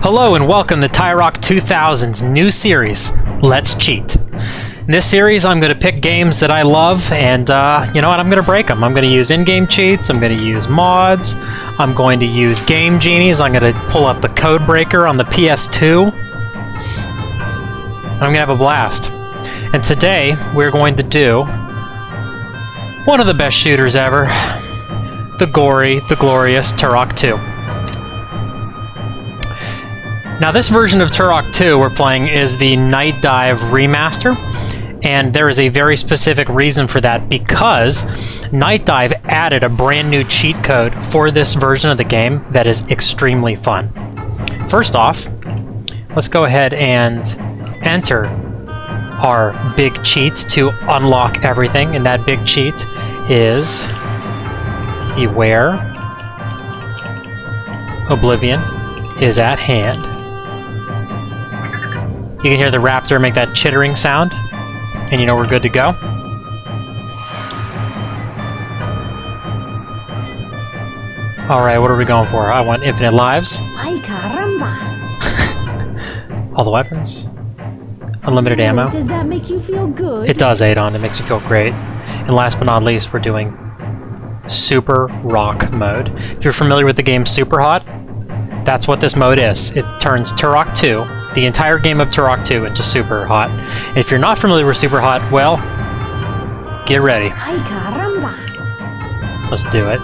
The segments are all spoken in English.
Hello and welcome to Turok 2000's new series, Let's Cheat. In this series, I'm going to pick games that I love, and you know what? I'm going to break them. I'm going to use in-game cheats, I'm going to use mods, I'm going to use game genies, I'm going to pull up the code breaker on the PS2. I'm going to have a blast. And today, we're going to do one of the best shooters ever, the gory, the glorious Turok 2. Now this version of Turok 2 we're playing is the Night Dive remaster, and there is a very specific reason for that because Night Dive added a brand new cheat code for this version of the game that is extremely fun. First off, let's go ahead and enter our big cheat to unlock everything, and that big cheat is beware, Oblivion is at hand. You can hear the raptor make that chittering sound, and you know we're good to go. Alright, what are we going for? I want infinite lives. Ay, caramba. All the weapons. Unlimited ammo. Does that make you feel good? It does, Adon. It makes me feel great. And last but not least, we're doing Super Rock mode. If you're familiar with the game Super Hot, that's what this mode is. It turns Turok 2, the entire game of Turok 2, into Super Hot. And if you're not familiar with Super Hot, well, get ready. Ay, caramba. Let's do it.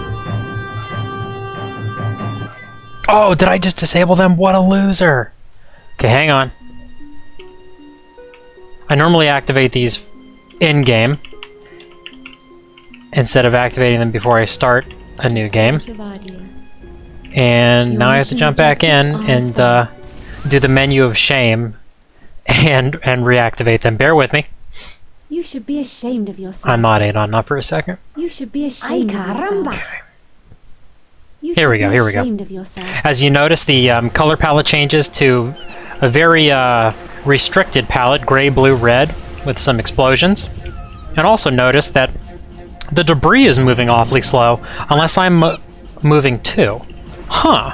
Oh, did I just disable them? What a loser! Okay, hang on. I normally activate these in-game instead of activating them before I start a new game. And now I have to jump back in and do the menu of shame and reactivate them. Bear with me. You should be ashamed of yourself. I'm not, Adon, not for a second. You should be ashamed of yourself. Okay. Here we go, here we go. As you notice, the color palette changes to a very restricted palette, gray, blue, red, with some explosions. And also notice that the debris is moving awfully slow, unless I'm moving too. Huh.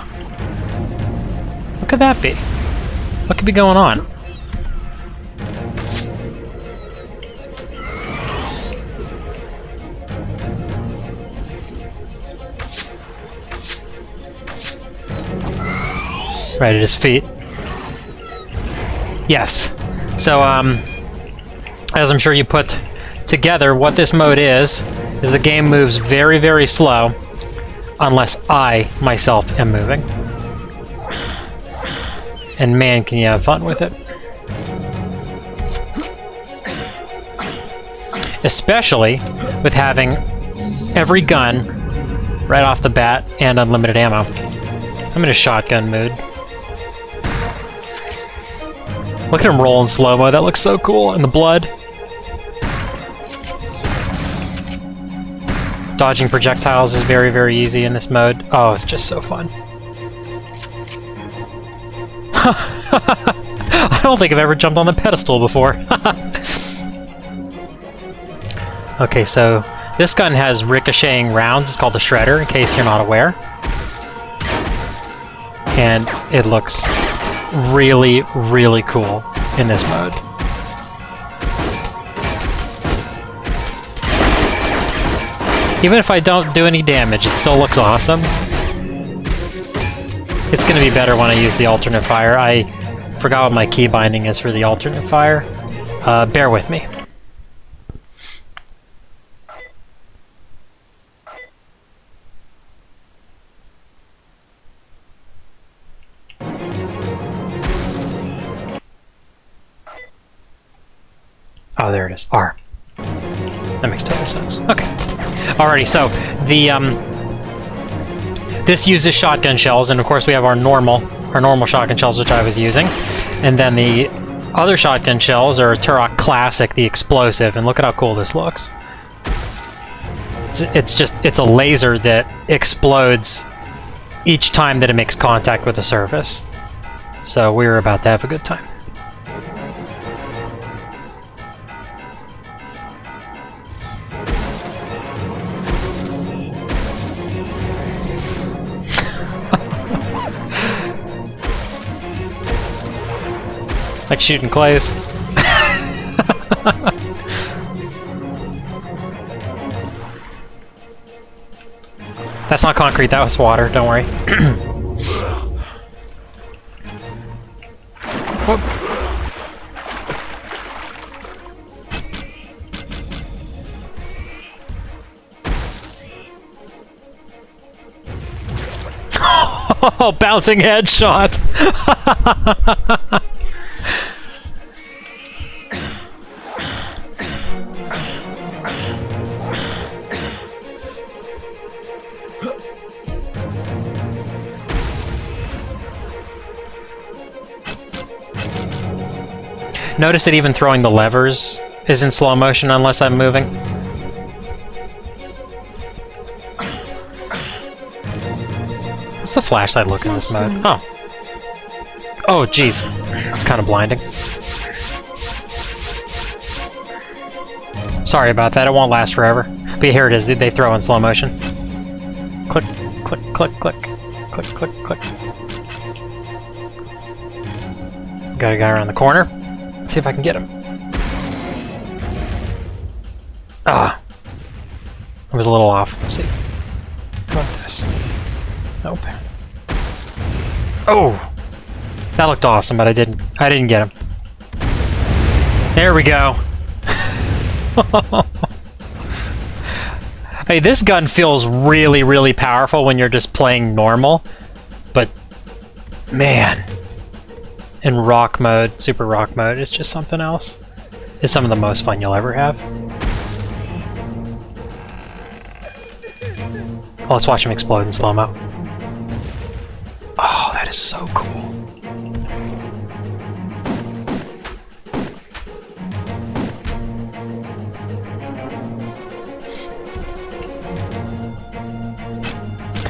What could that be? What could be going on? Right at his feet. Yes. So, as I'm sure you put together, what this mode is the game moves very, very slow, unless I, myself, am moving. And man, can you have fun with it. Especially with having every gun right off the bat and unlimited ammo. I'm in a shotgun mood. Look at him roll in slow-mo, that looks so cool, and the blood. Dodging projectiles is very, very easy in this mode. Oh, it's just so fun. I don't think I've ever jumped on the pedestal before. Okay, so this gun has ricocheting rounds. It's called the Shredder, in case you're not aware. And it looks really, really cool in this mode. Even if I don't do any damage, it still looks awesome. It's going to be better when I use the alternate fire. I forgot what my key binding is for the alternate fire. Bear with me. Oh, there it is. R. That makes total sense. Okay. Alrighty, so the this uses shotgun shells, and of course we have our normal shotgun shells, which I was using, and then the other shotgun shells are Turok Classic, the explosive, and look at how cool this looks. It's a laser that explodes each time that it makes contact with the surface. So we're about to have a good time. Like shooting clays. That's not concrete, that was water, don't worry. Whoop. Oh, bouncing headshot! Notice that even throwing the levers is in slow motion unless I'm moving. What's the flashlight look in this mode? Oh. Oh, jeez. It's kind of blinding. Sorry about that. It won't last forever. But here it is. They throw in slow motion. Click, click, click, click. Click, click, click. Got a guy around the corner. Let's see if I can get him. Ah. I was a little off. Let's see. What about this? Nope. Oh! That looked awesome, but I didn't get him. There we go. Hey, this gun feels really, really powerful when you're just playing normal, but man, in rock mode, super rock mode, it's just something else. It's some of the most fun you'll ever have. Well, let's watch him explode in slow-mo. Oh, that is so cool.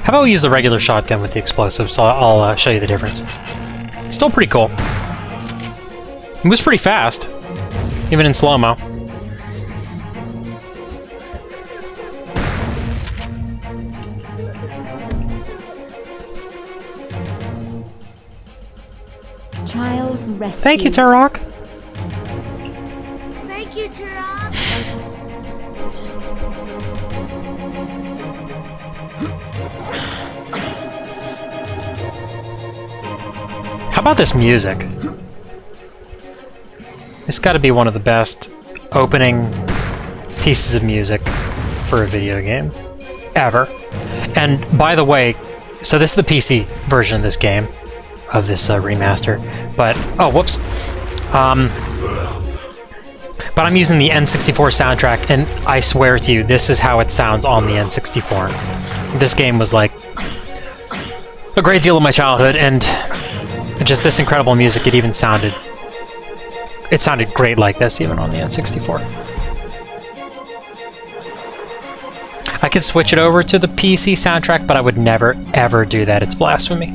How about we use the regular shotgun with the explosives, so I'll show you the difference. It's still pretty cool. It moves pretty fast, even in slow-mo. Child rescue. Thank you, Turok. Thank you, Turok. How about this music? It's got to be one of the best opening pieces of music for a video game ever. And by the way, so this is the PC version of this game, of this remaster. But oh, whoops. But I'm using the N64 soundtrack, and I swear to you, this is how it sounds on the N64. This game was like a great deal of my childhood, and just this incredible music. It sounded great like this even on the N64. I could switch it over to the PC soundtrack, but I would never ever do that. It's blasphemy.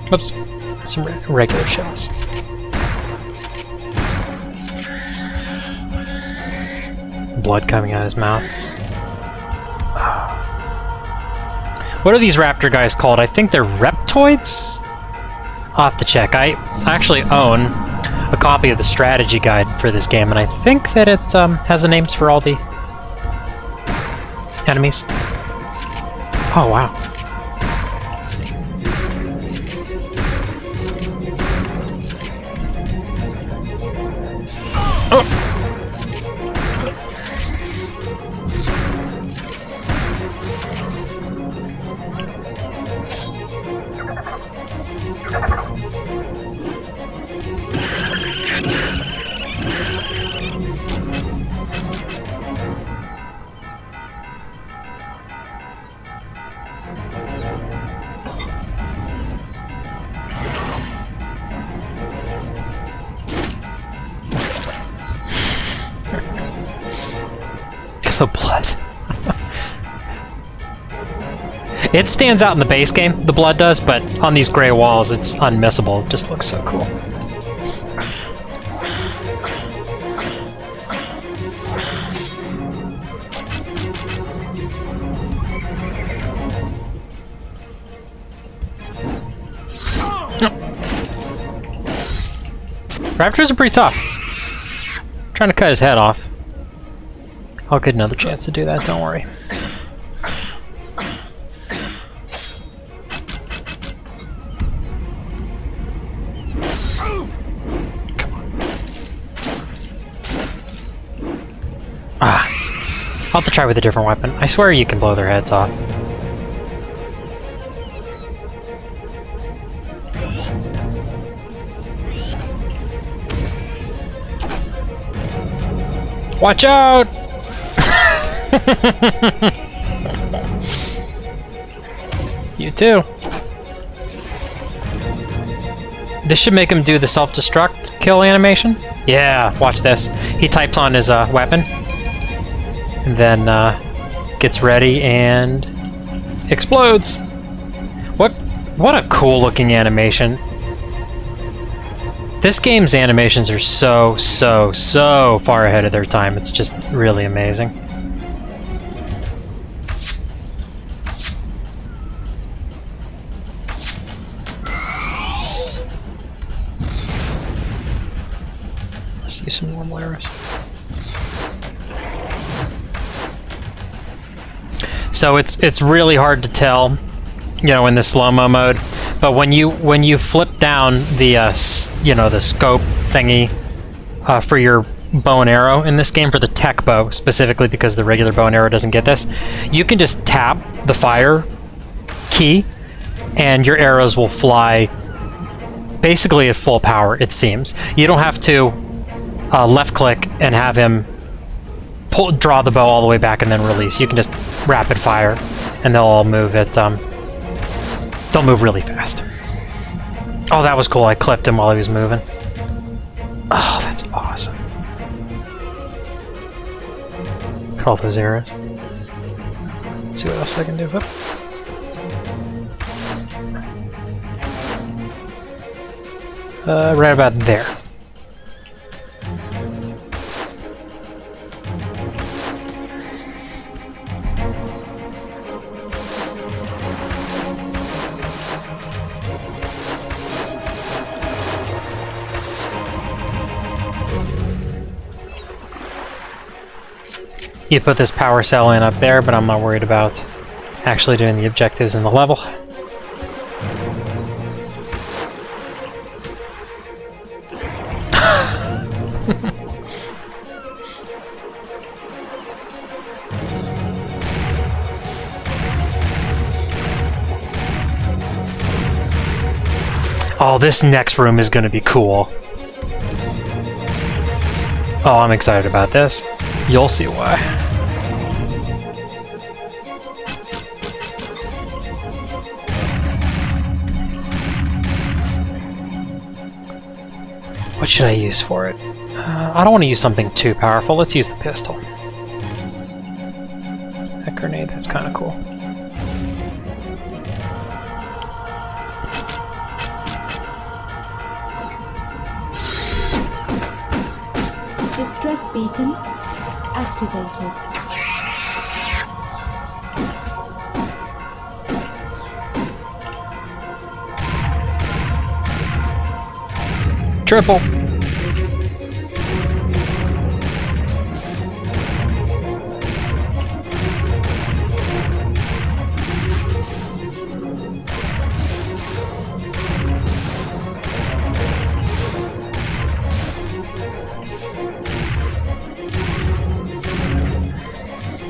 Whoops. Some regular shells. Blood coming out of his mouth. What are these raptor guys called? I think they're reptoids? I'll have to check. I actually own a copy of the strategy guide for this game, and I think that it has the names for all the enemies. Oh, wow. Oh! The blood. It stands out in the base game, the blood does, but on these gray walls it's unmissable. It just looks so cool. Raptors are pretty tough. Trying to cut his head off. I'll get another chance to do that, don't worry. Come on. I'll have to try with a different weapon. I swear you can blow their heads off. Watch out! You too. This should make him do the self-destruct kill animation. Yeah, watch this. He types on his weapon, and then gets ready and explodes. What a cool looking animation. This game's animations are so far ahead of their time. It's just really amazing. Let's use some normal arrows. So it's really hard to tell, you know, in the slow-mo mode. But when you flip down the the scope thingy for your bow and arrow in this game, for the tech bow specifically, because the regular bow and arrow doesn't get this, you can just tap the fire key and your arrows will fly basically at full power, it seems. You don't have to left click and have him draw the bow all the way back and then release. You can just rapid fire and they'll all move at they'll move really fast. Oh, that was cool. I clipped him while he was moving. Oh, that's awesome. Look at all those arrows. Let's see what else I can do. Whoop. Right about there. You put this power cell in up there, but I'm not worried about actually doing the objectives in the level. Oh, this next room is going to be cool. Oh, I'm excited about this. You'll see why. What should I use for it? I don't want to use something too powerful. Let's use the pistol. That grenade, that's kind of cool. Distress beacon activated. Triple.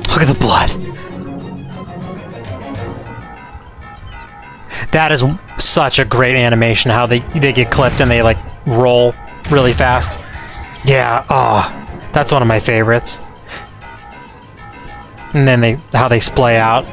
Look at the blood. That is such a great animation, how they get clipped and they like roll really fast. Yeah, oh, that's one of my favorites. And then how they splay out.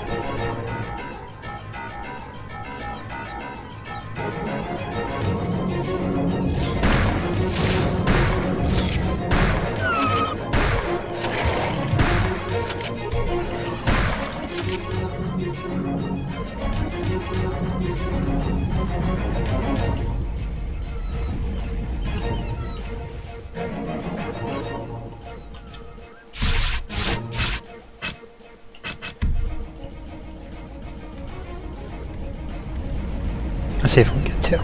Let's see if we can get two.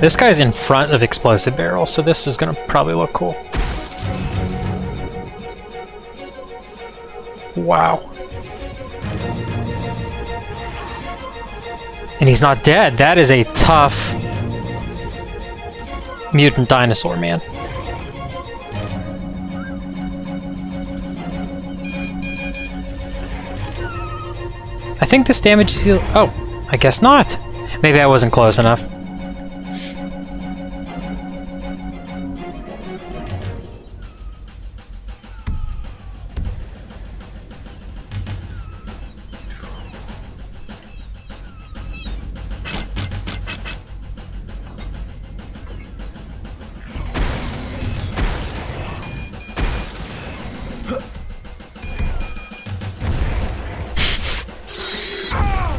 This guy's in front of explosive barrels, so this is gonna probably look cool. Wow. And he's not dead. That is a tough mutant dinosaur, man. I think this damage is... Oh, I guess not. Maybe I wasn't close enough.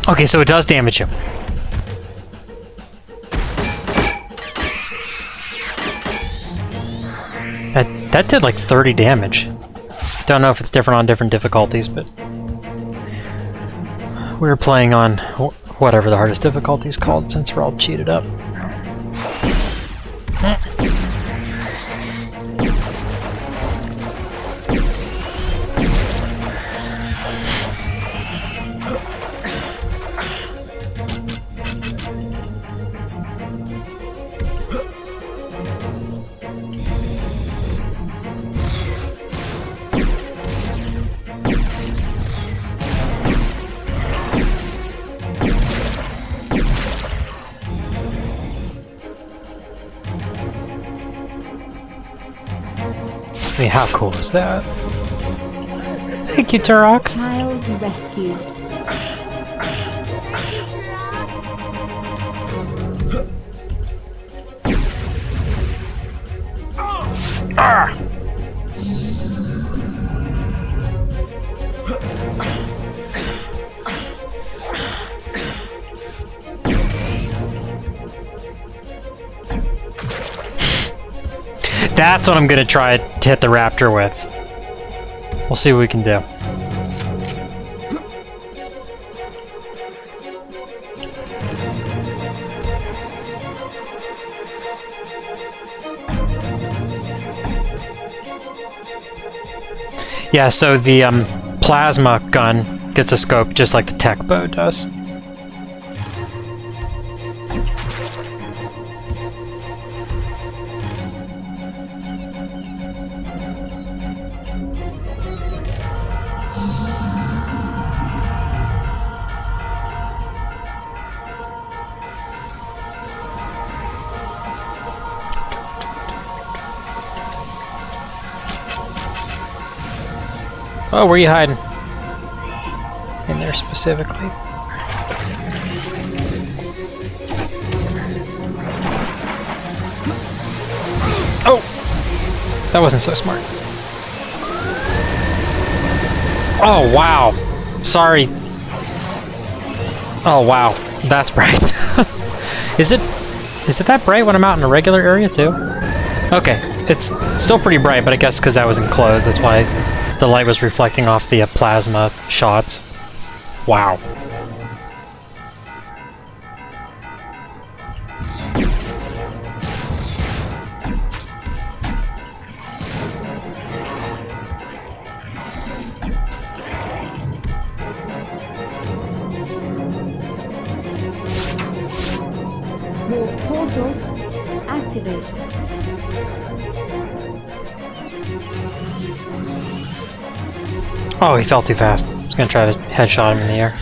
Okay, so it does damage him. That did like 30 damage. Don't know if it's different on different difficulties, but we were playing on whatever the hardest difficulty is called, since we're all cheated up. I mean, how cool is that? Thank you, Turok. Child rescued. Ah! That's what I'm gonna try to hit the raptor with. We'll see what we can do. Yeah, so the plasma gun gets a scope just like the tech bow does. Oh, where are you hiding? In there specifically. Oh! That wasn't so smart. Oh, wow. Sorry. Oh, wow. That's bright. Is it that bright when I'm out in a regular area, too? Okay. It's still pretty bright, but I guess because that was enclosed, that's why the light was reflecting off the plasma shots. Wow. Your portal activated. Oh, he fell too fast. I was gonna try to headshot him in the air.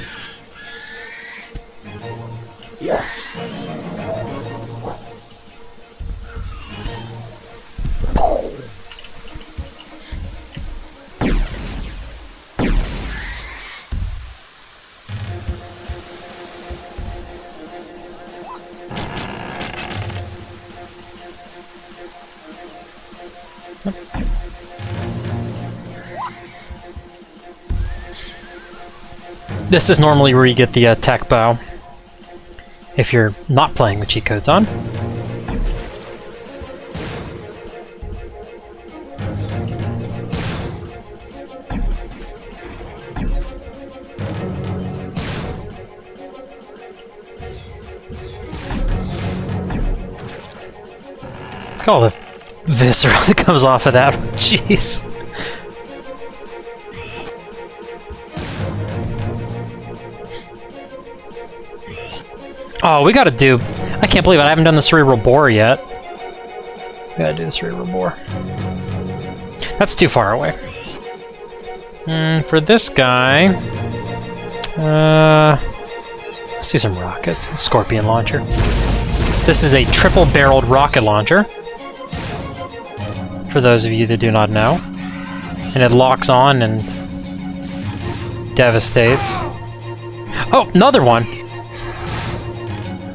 This is normally where you get the tech bow, if you're not playing with cheat codes on. all the viscera that comes off of that. Jeez. Oh, we gotta do... I can't believe it. I haven't done the cerebral bore yet. We gotta do the cerebral bore. That's too far away. For this guy... let's do some rockets. Scorpion launcher. This is a triple-barreled rocket launcher. For those of you that do not know. And it locks on and devastates. Oh, another one!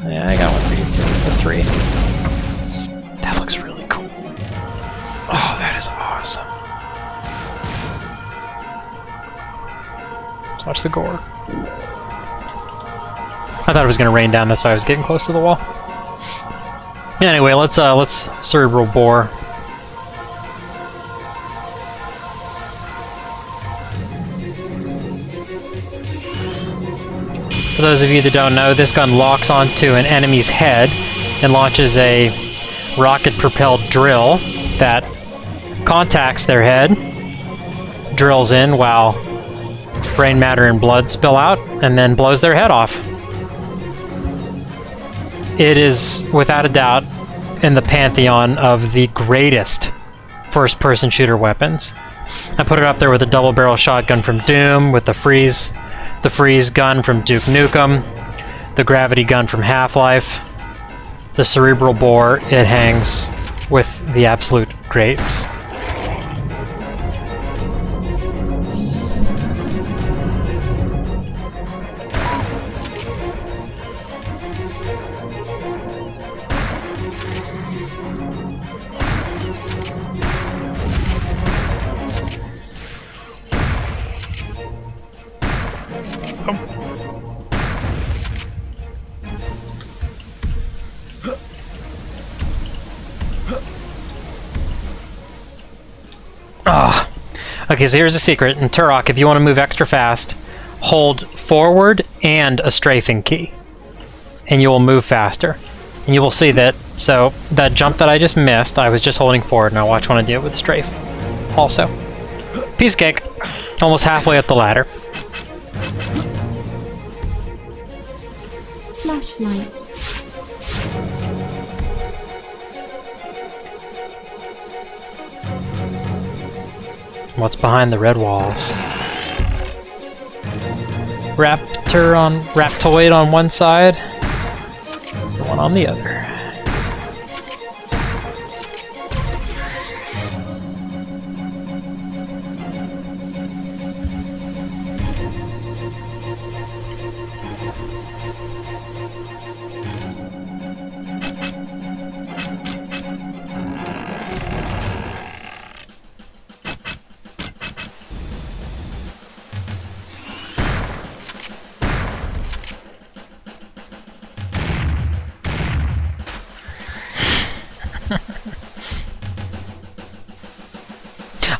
Yeah, I got one for you too. The 3. That looks really cool. Oh, that is awesome. Let's watch the gore. I thought it was going to rain down, that's why I was getting close to the wall. Anyway, let's cerebral bore. For those of you that don't know, this gun locks onto an enemy's head and launches a rocket-propelled drill that contacts their head, drills in while brain matter and blood spill out, and then blows their head off. It is, without a doubt, in the pantheon of the greatest first-person shooter weapons. I put it up there with the double-barrel shotgun from Doom, with the freeze gun from Duke Nukem, the gravity gun from Half-Life, the cerebral bore. It hangs with the absolute greats. Okay, so here's a secret. In Turok, if you want to move extra fast, hold forward and a strafing key. And you will move faster. And you will see that, so that jump that I just missed, I was just holding forward. Now watch when I do it with strafe. Also. Piece of cake. Almost halfway up the ladder. Flashlight. What's behind the red walls? Raptoid on one side, the one on the other.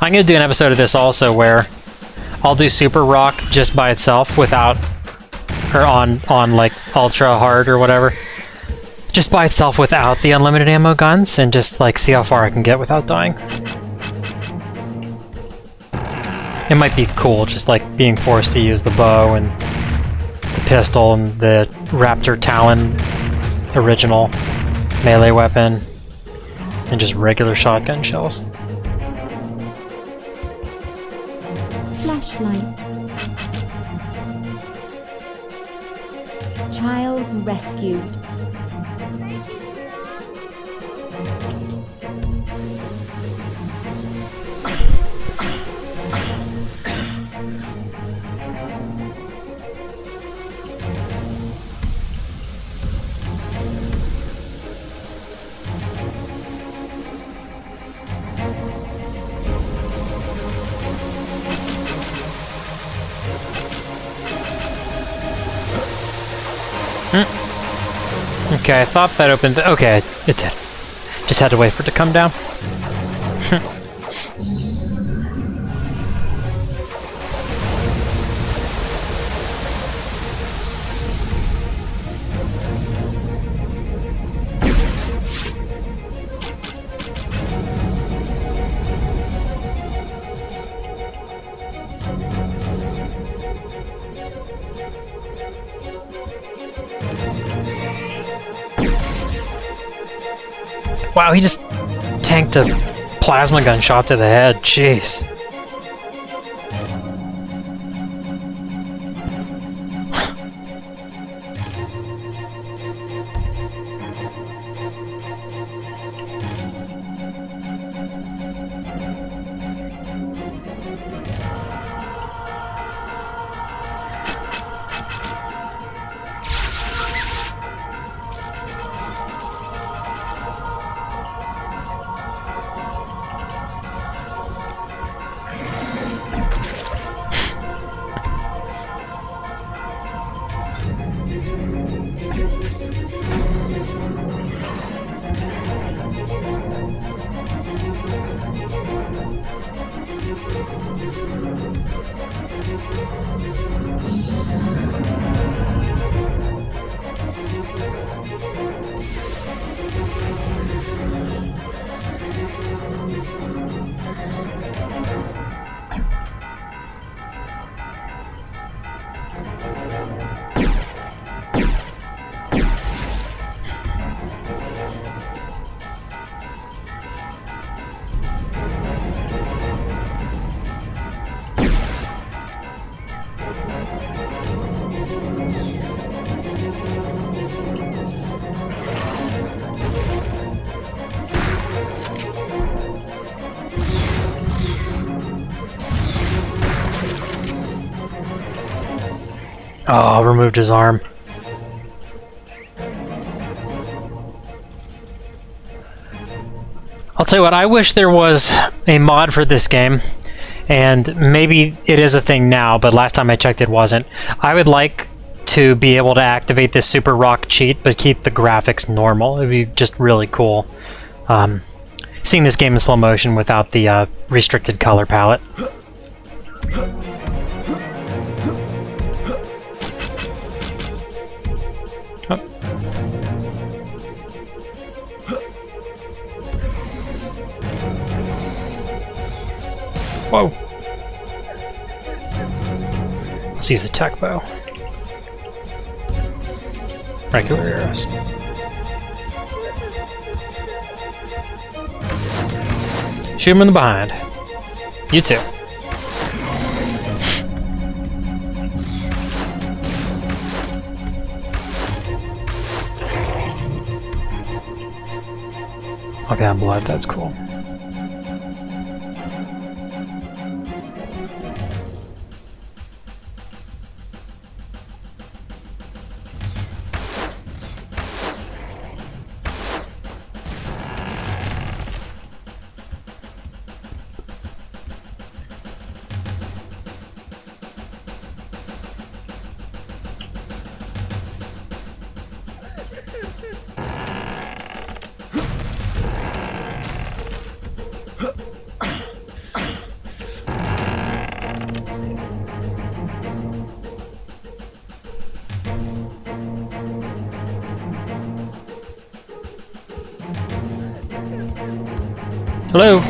I'm gonna do an episode of this also where I'll do Super Rock just by itself without, or on like ultra hard or whatever, just by itself without the unlimited ammo guns, and just like see how far I can get without dying. It might be cool, just like being forced to use the bow and the pistol and the Raptor Talon original melee weapon and just regular shotgun shells. Flashlight. Child rescued. Okay, I thought that opened... Okay, it did. Just had to wait for it to come down. Wow, he just tanked a plasma gun shot to the head. Jeez. Oh, removed his arm. I'll tell you what, I wish there was a mod for this game, and maybe it is a thing now, but last time I checked it wasn't. I would like to be able to activate this Super Rock cheat, but keep the graphics normal. It would be just really cool. Seeing this game in slow motion without the restricted color palette. Whoa. Let's use the tech bow. Regular arrows. Shoot him in the behind. You too. Oh, that blood, that's cool. Hello?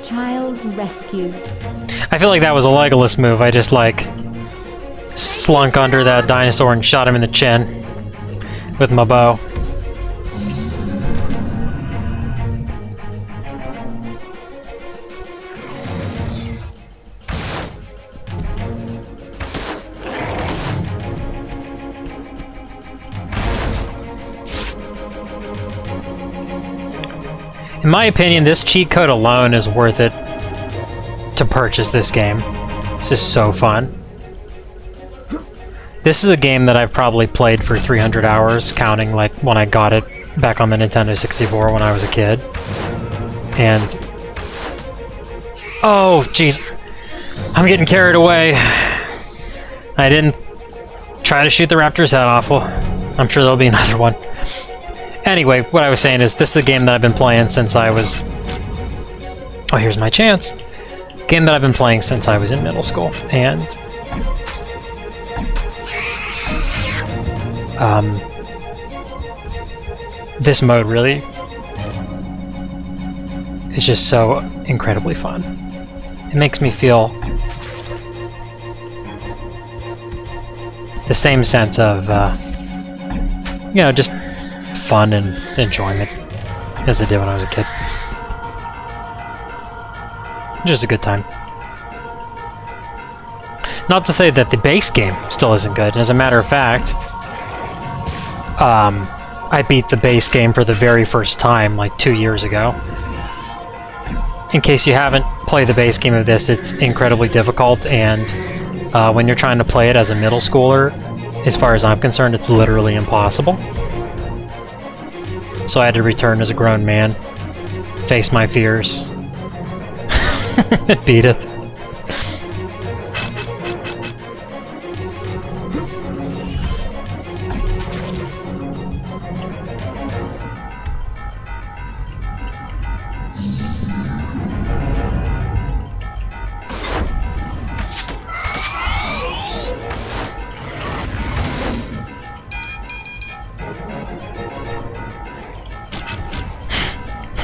Child rescued. I feel like that was a Legolas move. I just, like, slunk under that dinosaur and shot him in the chin with my bow. In my opinion, this cheat code alone is worth it to purchase this game. This is so fun. This is a game that I've probably played for 300 hours, counting like when I got it back on the Nintendo 64 when I was a kid. And... oh, jeez. I'm getting carried away. I didn't try to shoot the raptor's head off. Well, I'm sure there'll be another one. Anyway, what I was saying is this is a game that I've been playing since I was... oh, here's my chance. Game that I've been playing since I was in middle school. And... this mode really is just so incredibly fun. It makes me feel the same sense of, you know, just fun and enjoyment as I did when I was a kid. Just a good time. Not to say that the base game still isn't good. As a matter of fact, I beat the base game for the very first time like 2 years ago. In case you haven't played the base game of this, it's incredibly difficult, and when you're trying to play it as a middle schooler, as far as I'm concerned, it's literally impossible. So I had to return as a grown man, face my fears, beat it.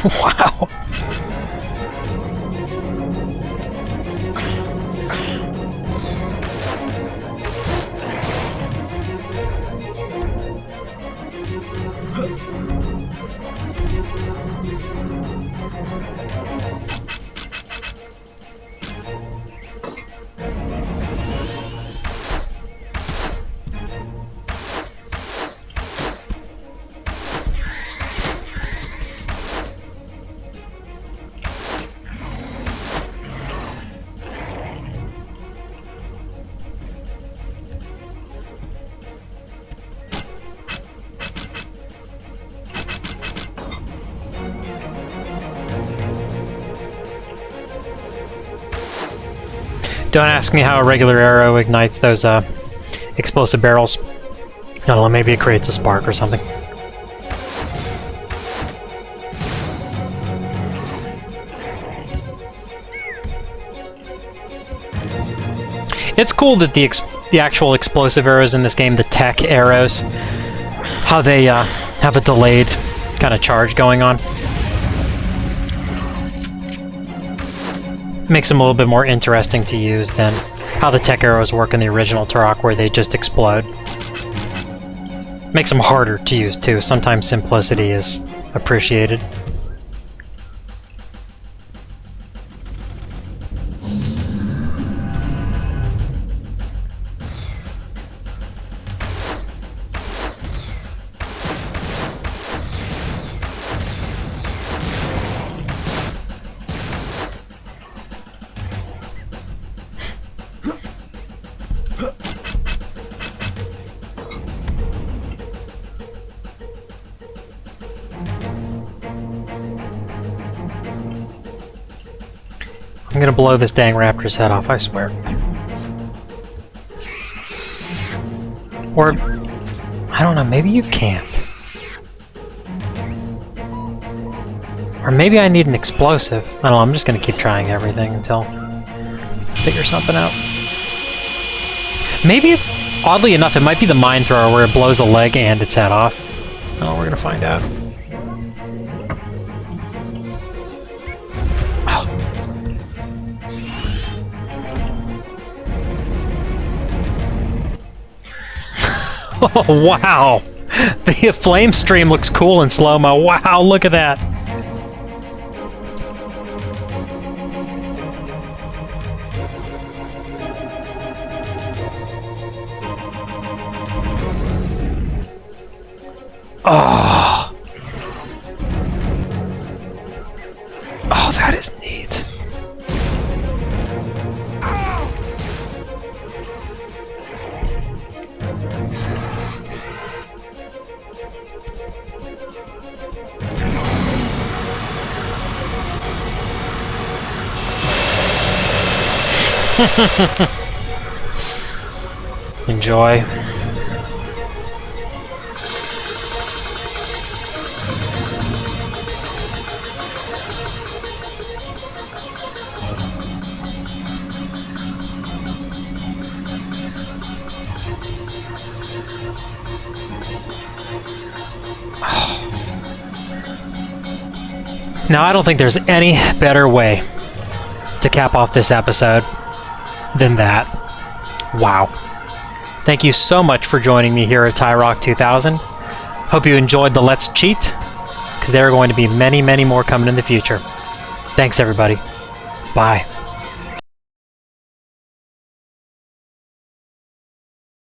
Wow. Don't ask me how a regular arrow ignites those explosive barrels. I don't know, maybe it creates a spark or something. It's cool that the actual explosive arrows in this game, the tech arrows, how they have a delayed kind of charge going on. Makes them a little bit more interesting to use than how the tech arrows work in the original Turok, where they just explode. Makes them harder to use too. Sometimes simplicity is appreciated. I'm gonna blow this dang raptor's head off, I swear. Or, I don't know, maybe you can't. Or maybe I need an explosive. I don't know, I'm just gonna keep trying everything until I figure something out. Maybe it's, oddly enough, it might be the mine thrower where it blows a leg and its head off. Oh, we're gonna find out. Oh, wow! The flame stream looks cool in slow-mo. Wow, look at that! Oh! Oh, that is neat. Enjoy. Now, I don't think there's any better way to cap off this episode than that. Wow. Thank you so much for joining me here at Turok 2000. Hope you enjoyed the Let's Cheat, because there are going to be many, many more coming in the future. Thanks, everybody. Bye.